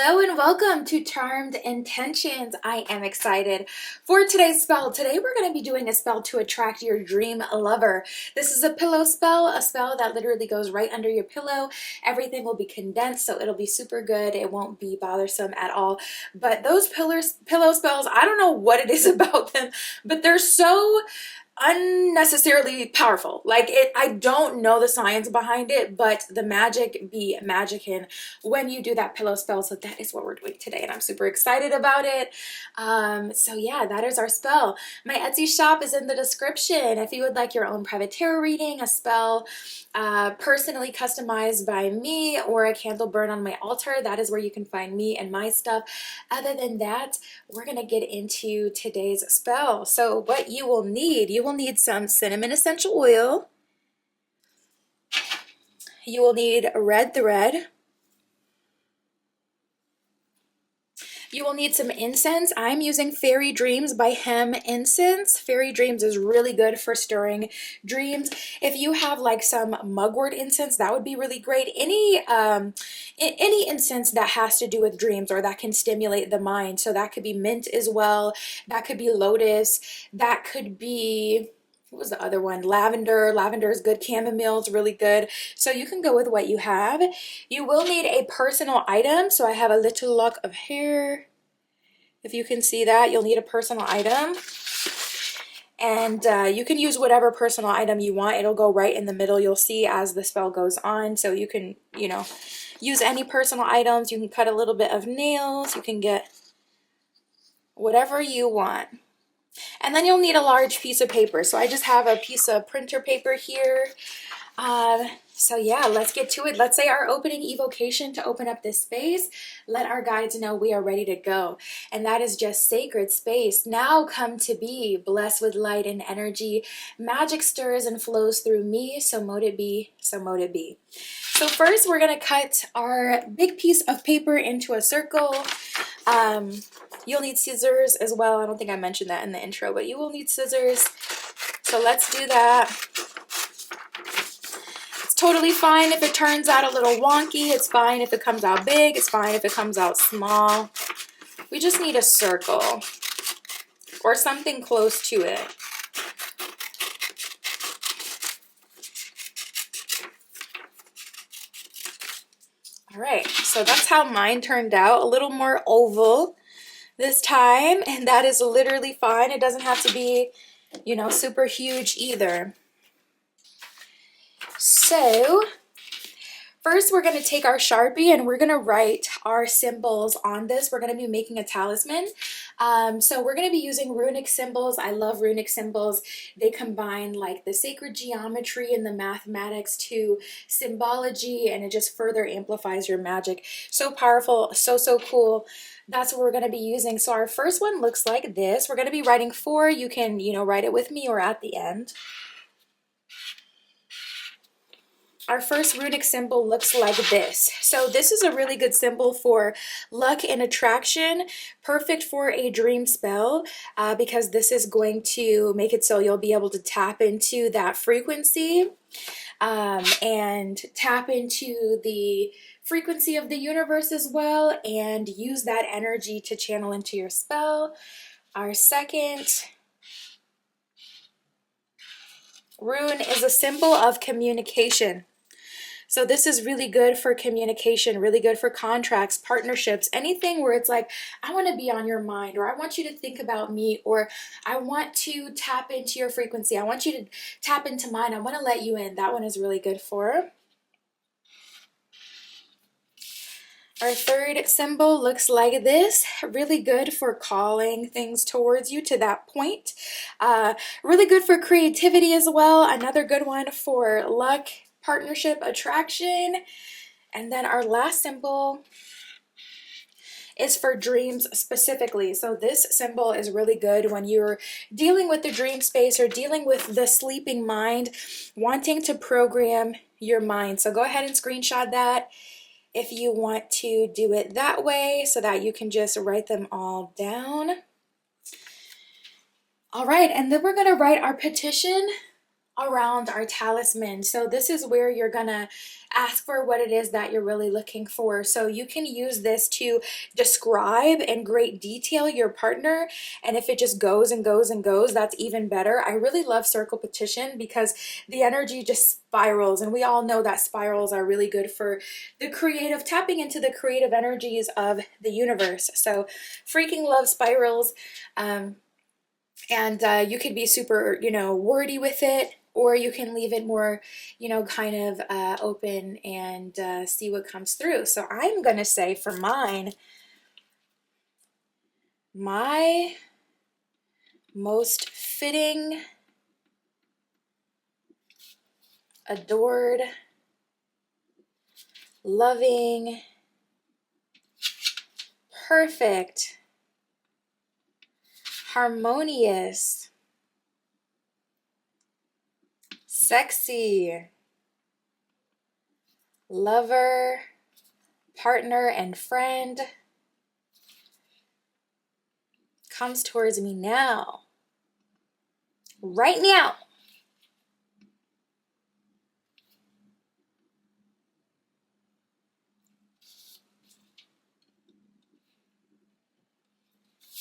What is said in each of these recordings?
Hello and welcome to Charmed Intentions. I am excited for today's spell. Today we're going to be doing a spell to attract your dream lover. This is a pillow spell, a spell that literally goes right under your pillow. Everything will be condensed, so it'll be super good. It won't be bothersome at all. But those pillow spells, I don't know what it is about them, but they're so unnecessarily powerful. Like I don't know the science behind it, but the magic be magicking when you do that pillow spell. So that is what we're doing today, and I'm super excited about it. So yeah, that is our spell. My Etsy shop is in the description if you would like your own private tarot reading, a spell personally customized by me, or a candle burn on my altar. That is where you can find me and my stuff. Other than that, we're gonna get into today's spell. So what you will need some cinnamon essential oil. You will need red thread. You will need some incense. I'm using Fairy Dreams by Hem incense. Fairy Dreams is really good for stirring dreams. If you have like some mugwort incense, that would be really great. Any incense that has to do with dreams or that can stimulate the mind. So that could be mint as well. That could be lotus. That could be, what was the other one? Lavender. Lavender is good. Chamomile is really good. So you can go with what you have. You will need a personal item. So I have a little lock of hair. If you can see that, you'll need a personal item. And you can use whatever personal item you want. It'll go right in the middle. You'll see as the spell goes on. So you can, use any personal items. You can cut a little bit of nails. You can get whatever you want. And then you'll need a large piece of paper. So I just have a piece of printer paper here. So yeah, let's get to it. Let's say our opening evocation to open up this space. Let our guides know we are ready to go. And that is just sacred space. Now come to be, blessed with light and energy. Magic stirs and flows through me. So mote it be, so mote it be. So first we're going to cut our big piece of paper into a circle. You'll need scissors as well. I don't think I mentioned that in the intro, but you will need scissors. So let's do that. It's totally fine if it turns out a little wonky. It's fine if it comes out big. It's fine if it comes out small. We just need a circle or something close to it. All right, so that's how mine turned out. A little more oval this time, and that is literally fine. It doesn't have to be, super huge either. So first we're going to take our Sharpie and we're going to write our symbols on this. We're going to be making a talisman. So we're going to be using runic symbols. I love runic symbols. They combine like the sacred geometry and the mathematics to symbology, and it just further amplifies your magic. So powerful, so cool. That's what we're going to be using. So our first one looks like this. We're going to be writing 4. You can, write it with me or at the end. Our first runic symbol looks like this. So this is a really good symbol for luck and attraction, perfect for a dream spell, because this is going to make it so you'll be able to tap into that frequency and tap into the frequency of the universe as well, and use that energy to channel into your spell. Our second rune is a symbol of communication. So this is really good for communication, really good for contracts, partnerships, anything where it's like, I want to be on your mind, or I want you to think about me, or I want to tap into your frequency. I want you to tap into mine. I want to let you in. That one is really good for. Our third symbol looks like this. Really good for calling things towards you to that point. Really good for creativity as well. Another good one for luck, partnership, attraction. And then our last symbol is for dreams specifically. So this symbol is really good when you're dealing with the dream space or dealing with the sleeping mind, wanting to program your mind. So go ahead and screenshot that if you want to do it that way, so that you can just write them all down. All right, and then we're going to write our petition around our talisman. So this is where you're gonna ask for what it is that you're really looking for. So you can use this to describe in great detail your partner, and if it just goes and goes and goes, that's even better. I really love circle petition because the energy just spirals, and we all know that spirals are really good for the creative, tapping into the creative energies of the universe. So freaking love spirals. And you could be super, wordy with it, or you can leave it more, kind of open and see what comes through. So I'm going to say for mine, my most fitting, adored, loving, perfect, harmonious, sexy, lover, partner, and friend comes towards me now, right now.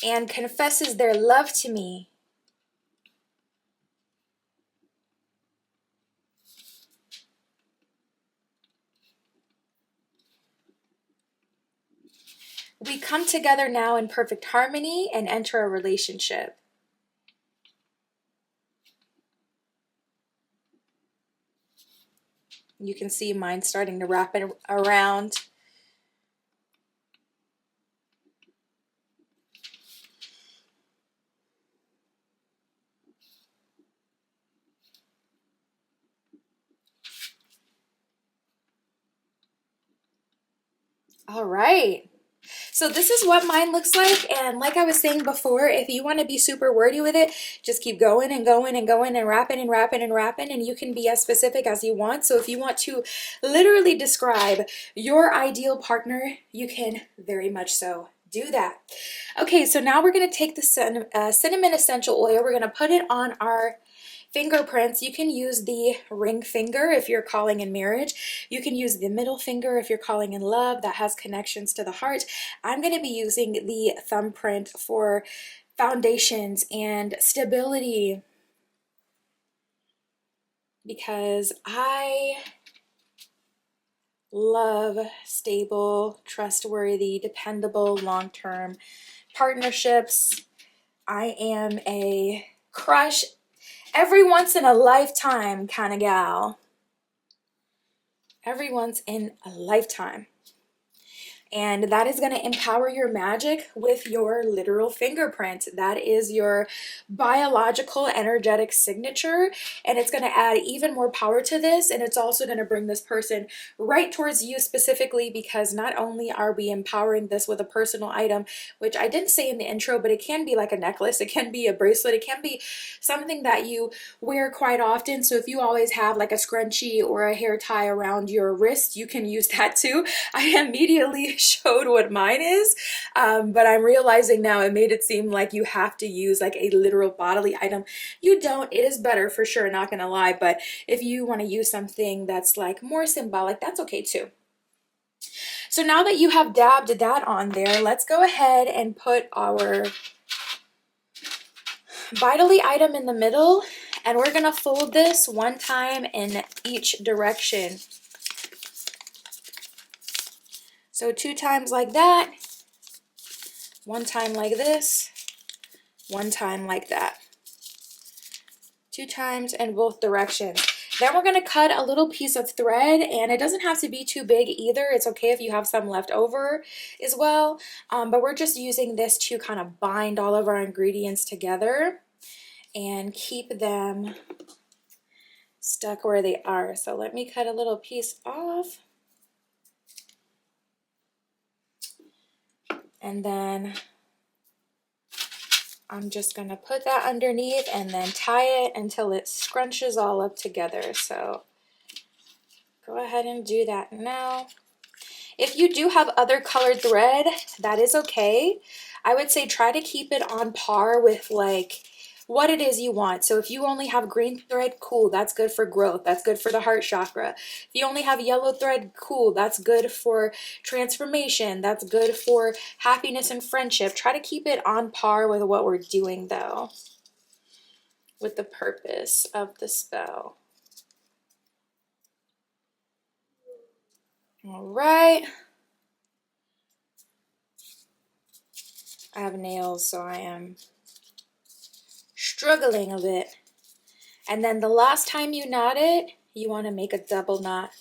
And confesses their love to me. We come together now in perfect harmony and enter a relationship. You can see mine starting to wrap it around. All right. So this is what mine looks like, and like I was saying before, if you want to be super wordy with it, just keep going and going and going and wrapping and wrapping and wrapping, and you can be as specific as you want. So if you want to literally describe your ideal partner, you can very much so do that. Okay, so now we're going to take the cinnamon essential oil. We're going to put it on our fingerprints. You can use the ring finger if you're calling in marriage. You can use the middle finger if you're calling in love, that has connections to the heart. I'm going to be using the thumbprint for foundations and stability, because I love stable, trustworthy, dependable, long-term partnerships. I am a crush every once in a lifetime kind of gal. Every once in a lifetime. And that is going to empower your magic with your literal fingerprint. That is your biological energetic signature, and it's going to add even more power to this, and it's also going to bring this person right towards you specifically, because not only are we empowering this with a personal item, which I didn't say in the intro, but it can be like a necklace, it can be a bracelet, it can be something that you wear quite often. So if you always have like a scrunchie or a hair tie around your wrist, you can use that too. I immediately showed what mine is, but I'm realizing now it made it seem like you have to use like a literal bodily item. You don't. It is better for sure, not gonna lie, but if you want to use something that's like more symbolic, that's okay too. So now that you have dabbed that on there, let's go ahead and put our vitally item in the middle, and we're gonna fold this one time in each direction. So 2 times like that, 1 time like this, 1 time like that. 2 times in both directions. Then we're going to cut a little piece of thread, and it doesn't have to be too big either. It's okay if you have some left over as well, but we're just using this to kind of bind all of our ingredients together and keep them stuck where they are. So let me cut a little piece off. And then I'm just going to put that underneath and then tie it until it scrunches all up together. So go ahead and do that now. If you do have other colored thread, that is okay. I would say try to keep it on par with like what it is you want. So if you only have green thread, cool, that's good for growth. That's good for the heart chakra. If you only have yellow thread, cool, that's good for transformation. That's good for happiness and friendship. Try to keep it on par with what we're doing though, with the purpose of the spell. All right. I have nails, so I am struggling a bit. And then the last time you knot it, you want to make a double knot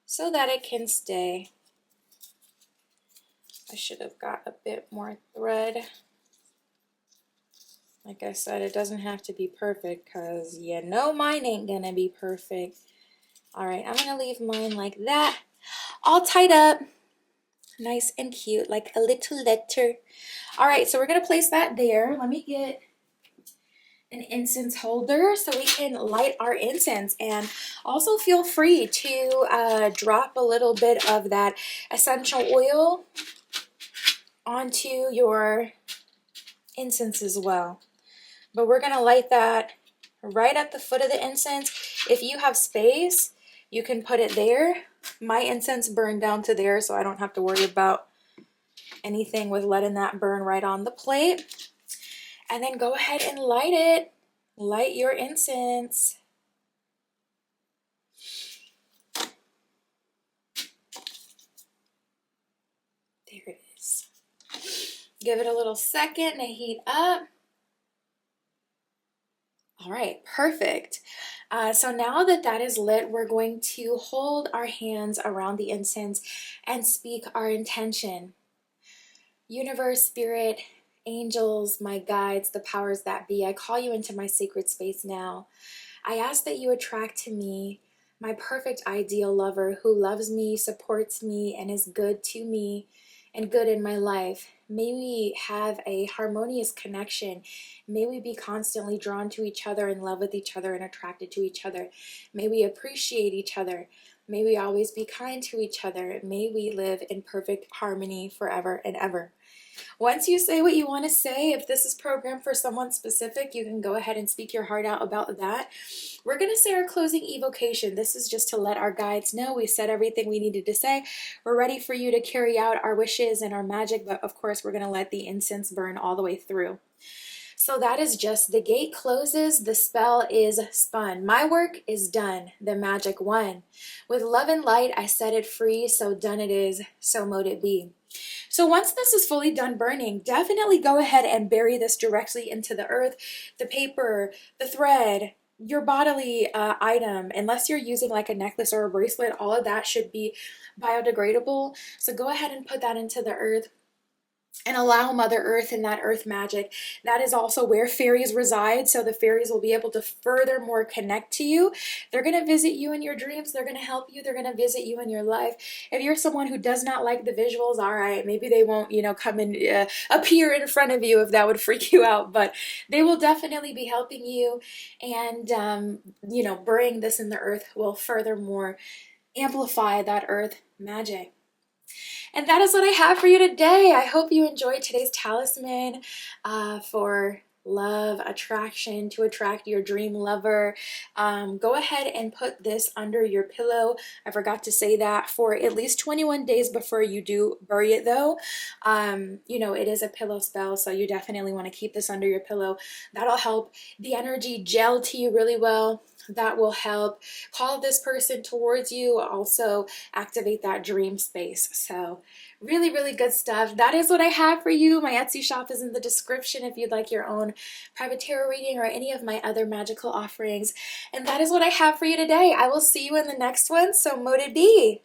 so that it can stay. I should have got a bit more thread. Like I said, it doesn't have to be perfect because you know mine ain't gonna be perfect. All right, I'm gonna leave mine like that, all tied up, nice and cute, like a little letter. All right, so we're gonna place that there. Let me get an incense holder so we can light our incense, and also feel free to drop a little bit of that essential oil onto your incense as well. But we're gonna light that right at the foot of the incense. If you have space, you can put it there. My incense burned down to there, so I don't have to worry about anything with letting that burn right on the plate. And then go ahead and light it. Light your incense. There it is. Give it a little second to heat up. All right, perfect. So now that that is lit, we're going to hold our hands around the incense and speak our intention. Universe, spirit, angels, my guides, the powers that be, I call you into my sacred space now. I ask that you attract to me my perfect ideal lover who loves me, supports me, and is good to me and good in my life. May we have a harmonious connection. May we be constantly drawn to each other, in love with each other, and attracted to each other. May we appreciate each other. May we always be kind to each other. May we live in perfect harmony forever and ever. Once you say what you want to say, if this is programmed for someone specific, you can go ahead and speak your heart out about that. We're going to say our closing evocation. This is just to let our guides know we said everything we needed to say. We're ready for you to carry out our wishes and our magic, but of course we're going to let the incense burn all the way through. So that is just the gate closes, the spell is spun. My work is done, the magic won. With love and light, I set it free, so done it is, so mote it be. So once this is fully done burning, definitely go ahead and bury this directly into the earth, the paper, the thread, your bodily item. Unless you're using like a necklace or a bracelet, all of that should be biodegradable. So go ahead and put that into the earth and allow Mother Earth and that earth magic. That is also where fairies reside, so the fairies will be able to furthermore connect to you. They're going to visit you in your dreams. They're going to help you. They're going to visit you in your life. If you're someone who does not like the visuals, all right, maybe they won't, come and appear in front of you if that would freak you out, but they will definitely be helping you, and, burying this in the earth will furthermore amplify that earth magic. And that is what I have for you today. I hope you enjoyed today's talisman for love, attraction, to attract your dream lover. Go ahead and put this under your pillow. I forgot to say that, for at least 21 days before you do bury it though. It is a pillow spell, so you definitely want to keep this under your pillow. That'll help the energy gel to you really well. That will help call this person towards you, also activate that dream space. So really, really good stuff. That is what I have for you. My Etsy shop is in the description if you'd like your own private tarot reading or any of my other magical offerings. And that is what I have for you today. I will see you in the next one, so mote it be.